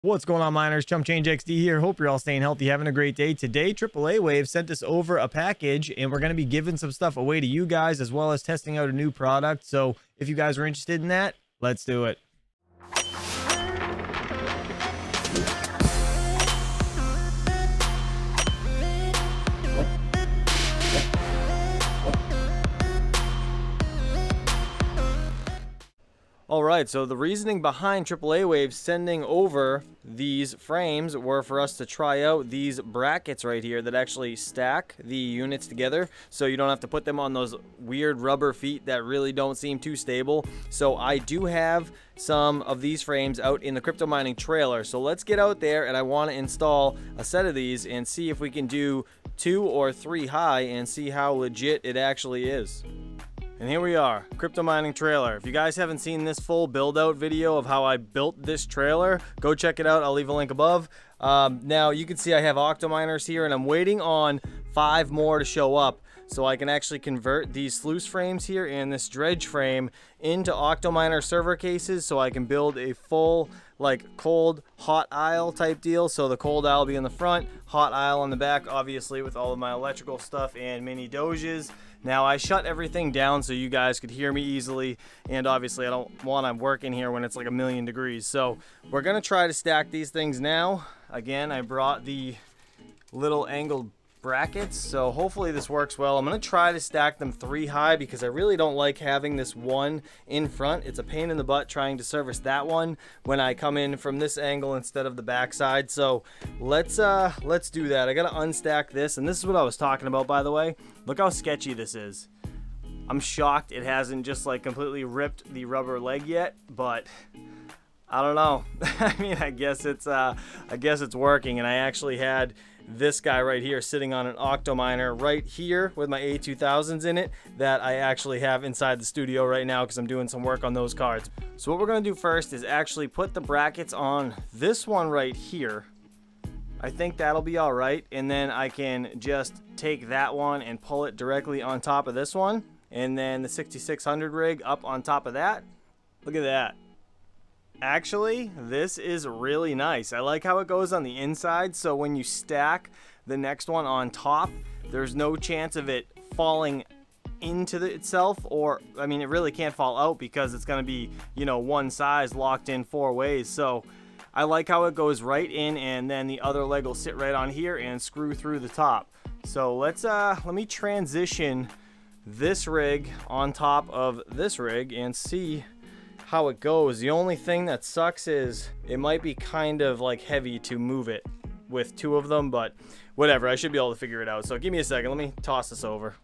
What's going on, miners? Chump Change XD here. Hope you're all staying healthy, having a great day. Today, AAAWAVE sent us over a package, and we're going to be giving some stuff away to you guys, as well as testing out a new product. So if you guys are interested in that, let's do it. All right, so the reasoning behind AAAWAVE sending over these frames were for us to try out these brackets right here that actually stack the units together, so you don't have to put them on those weird rubber feet that really don't seem too stable. So I do have some of these frames out in the crypto mining trailer, so let's get out there, and I want to install a set of these and see if we can do 2 or 3 high and see how legit it actually is. And here we are, crypto mining trailer. If you guys haven't seen this full build out video of how I built this trailer, go check it out. I'll leave a link above. Now you can see I have OCTOMINERs here, and I'm waiting on 5 more to show up so I can actually convert these sluice frames here and this dredge frame into OCTOMINER server cases, so I can build a full like cold hot aisle type deal. So the cold aisle will be in the front, hot aisle on the back, obviously with all of my electrical stuff and mini doges. Now I shut everything down so you guys could hear me easily, and obviously I don't want to work in here when it's like 1,000,000 degrees. So we're gonna try to stack these things now. Again, I brought the little angled brackets, so hopefully this works well. I'm gonna try to stack them 3 high because I really don't like having this one in front. It's a pain in the butt trying to service that one when I come in from this angle instead of the back side. So let's do that. I gotta unstack this, and this is what I was talking about, by the way. Look how sketchy this is. I'm shocked it hasn't just like completely ripped the rubber leg yet, but I don't know. I mean, I guess it's working, and I actually had this guy right here sitting on an OCTOMINER right here with my A2000s in it that I actually have inside the studio right now because I'm doing some work on those cards. So what we're going to do first is actually put the brackets on this one right here. I think that'll be all right, and then I can just take that one and pull it directly on top of this one, and then the 6600 rig up on top of that. Look at that. Actually, this is really nice. I like how it goes on the inside, so when you stack the next one on top, there's no chance of it falling into itself, or I mean, it really can't fall out because it's going to be, you know, one size locked in 4 ways. So I like how it goes right in, and then the other leg will sit right on here and screw through the top. So let me transition this rig on top of this rig and see how it goes. The only thing that sucks is it might be kind of like heavy to move it with 2 of them, but whatever, I should be able to figure it out. So give me a second, let me toss this over.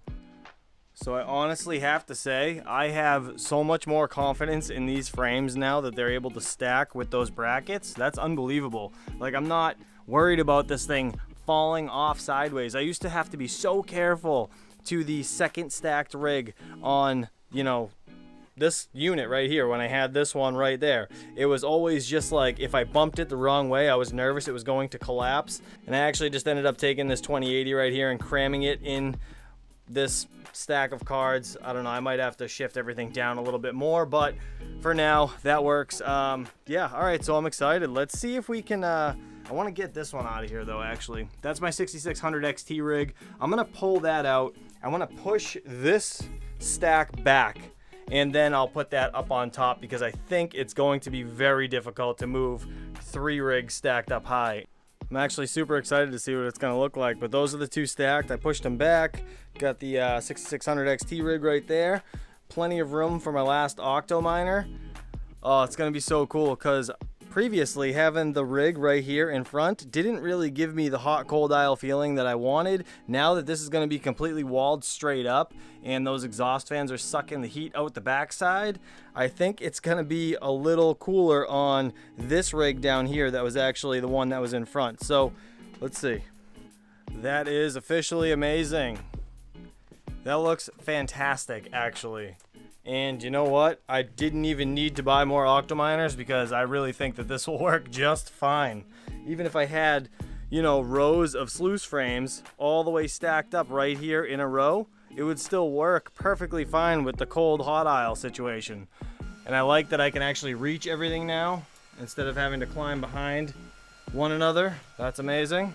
So I honestly have to say I have so much more confidence in these frames now that they're able to stack with those brackets. That's unbelievable. Like, I'm not worried about this thing falling off sideways. I used to have to be so careful to the second stacked rig on, you know, this unit right here. When I had this one right there, it was always just like if I bumped it the wrong way, I was nervous it was going to collapse, and I actually just ended up taking this 2080 right here and cramming it in this stack of cards. I don't know, I might have to shift everything down a little bit more, but for now that works. Yeah, all right, so I'm excited. Let's see if we can I want to get this one out of here though. Actually, that's my 6600 XT rig. I'm gonna pull that out. I want to push this stack back, and then I'll put that up on top because I think it's going to be very difficult to move 3 rigs stacked up high. I'm actually super excited to see what it's going to look like, but those are the 2 stacked. I pushed them back, got the 6600 XT rig right there. Plenty of room for my last OCTOMINER. Oh, it's going to be so cool because previously having the rig right here in front didn't really give me the hot cold aisle feeling that I wanted. Now that this is going to be completely walled straight up and those exhaust fans are sucking the heat out the backside, I think it's going to be a little cooler on this rig down here that was actually the one that was in front. So let's see. That is officially amazing. That looks fantastic, actually. And you know what? I didn't even need to buy more OCTOMINERs because I really think that this will work just fine. Even if I had, you know, rows of sluice frames all the way stacked up right here in a row, it would still work perfectly fine with the cold hot aisle situation. And I like that I can actually reach everything now instead of having to climb behind one another. That's amazing.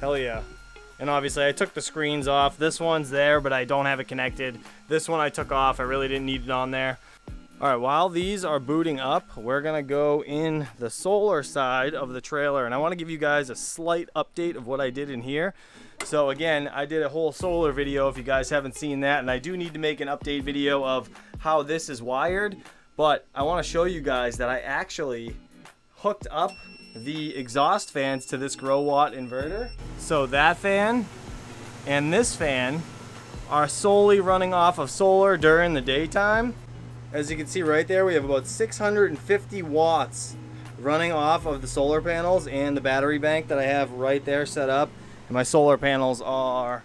Hell yeah. And obviously I took the screens off. This one's there, but I don't have it connected. This one I took off. I really didn't need it on there. All right, while these are booting up, we're gonna go in the solar side of the trailer, and I wanna give you guys a slight update of what I did in here. So again, I did a whole solar video if you guys haven't seen that, and I do need to make an update video of how this is wired, but I wanna show you guys that I actually hooked up the exhaust fans to this grow watt inverter. So that fan and this fan are solely running off of solar during the daytime. As you can see right there, we have about 650 watts running off of the solar panels and the battery bank that I have right there set up. And my solar panels are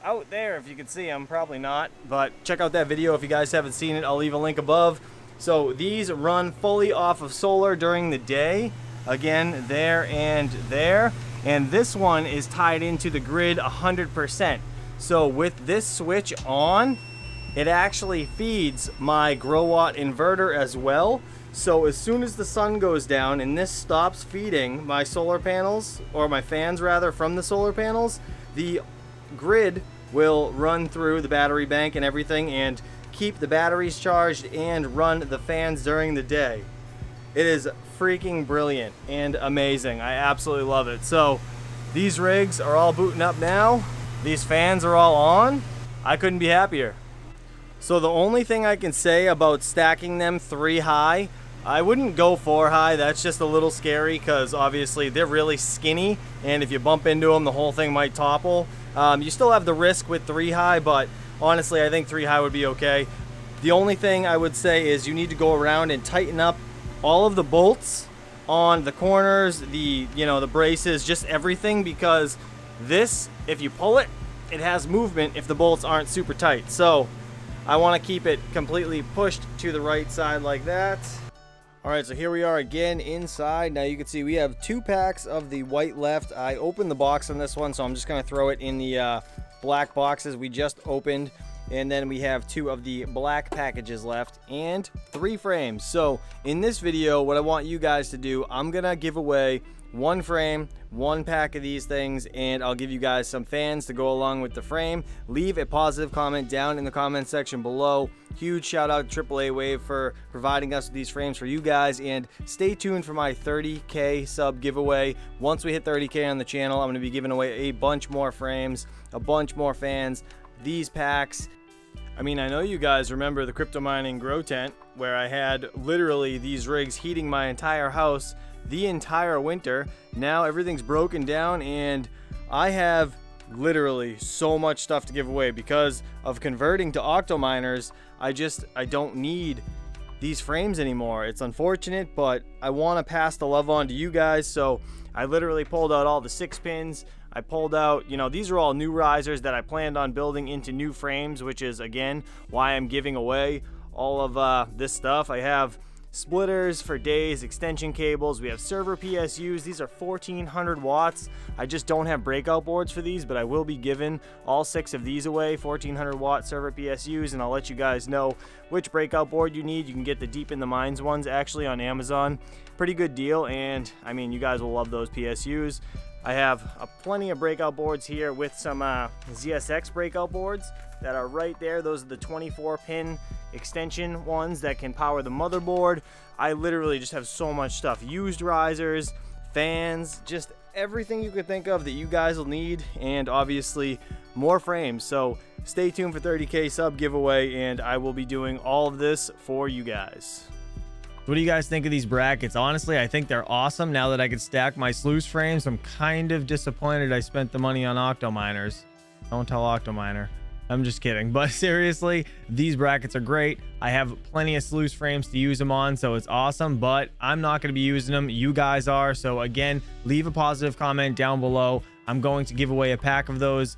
out there if you can see them, probably not, but check out that video if you guys haven't seen it. I'll leave a link above. So these run fully off of solar during the day. Again, there and there. And this one is tied into the grid 100%. So with this switch on, it actually feeds my grow watt inverter as well. So as soon as the sun goes down and this stops feeding my solar panels, or my fans rather, from the solar panels, the grid will run through the battery bank and everything and keep the batteries charged and run the fans during the day. It is freaking brilliant and amazing. I absolutely love it. So these rigs are all booting up now. These fans are all on. I couldn't be happier. So the only thing I can say about stacking them 3 high, I wouldn't go 4 high. That's just a little scary because obviously they're really skinny, and if you bump into them, the whole thing might topple. You still have the risk with 3 high, but honestly, I think 3 high would be okay. The only thing I would say is you need to go around and tighten up all of the bolts on the corners, the braces, just everything, because this, if you pull it, it has movement if the bolts aren't super tight. So I want to keep it completely pushed to the right side like that. All right, so here we are again inside. Now you can see we have 2 packs of the white left. I opened the box on this one, so I'm just going to throw it in the black boxes we just opened. And then we have 2 of the black packages left and 3 frames. So in this video, what I want you guys to do, I'm going to give away 1 frame, 1 pack of these things, and I'll give you guys some fans to go along with the frame. Leave a positive comment down in the comment section below. Huge shout out to AAAWAVE for providing us with these frames for you guys, and stay tuned for my 30K sub giveaway. Once we hit 30K on the channel, I'm going to be giving away a bunch more frames, a bunch more fans, these packs. I mean, I know you guys remember the crypto mining grow tent where I had literally these rigs heating my entire house the entire winter. Now everything's broken down and I have literally so much stuff to give away because of converting to OCTOMINERs. I don't need these frames anymore. It's unfortunate, but I want to pass the love on to you guys. So I literally pulled out all the 6 pins. I pulled out, these are all new risers that I planned on building into new frames, which is again why I'm giving away all of this stuff. I have splitters for days, extension cables, we have server PSUs. These are 1400 watts. I just don't have breakout boards for these, but I will be giving all 6 of these away, 1400 watt server PSUs, and I'll let you guys know which breakout board you need. You can get the Deep in the Mines ones actually on Amazon. Pretty good deal, and I mean, you guys will love those PSUs. I have plenty of breakout boards here with some ZSX breakout boards that are right there. Those are the 24 pin extension ones that can power the motherboard. I literally just have so much stuff. Used risers, fans, just everything you could think of that you guys will need, and obviously more frames. So stay tuned for 30K sub giveaway, and I will be doing all of this for you guys. What do you guys think of these brackets? Honestly, I think they're awesome. Now that I can stack my sluice frames, I'm kind of disappointed I spent the money on OCTOMINERs. Don't tell OCTOMINER. I'm just kidding. But seriously, these brackets are great. I have plenty of sluice frames to use them on, so it's awesome. But I'm not going to be using them. You guys are. So again, leave a positive comment down below. I'm going to give away a pack of those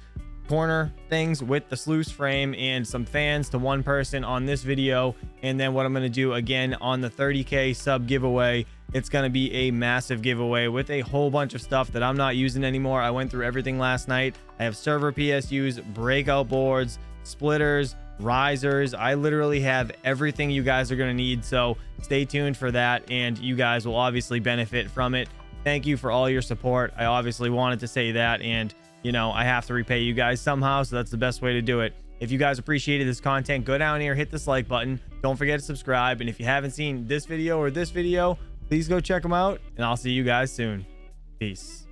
corner things with the sluice frame and some fans to 1 person on this video. And then what I'm going to do again on the 30K sub giveaway, it's going to be a massive giveaway with a whole bunch of stuff that I'm not using anymore. I went through everything last night. I have server PSUs, breakout boards, splitters, risers. I literally have everything you guys are going to need, so stay tuned for that, and you guys will obviously benefit from it. Thank you for all your support. I obviously wanted to say that, and you know, I have to repay you guys somehow, so that's the best way to do it. If you guys appreciated this content, go down here, hit this like button. Don't forget to subscribe, and if you haven't seen this video or this video, please go check them out, and I'll see you guys soon. Peace.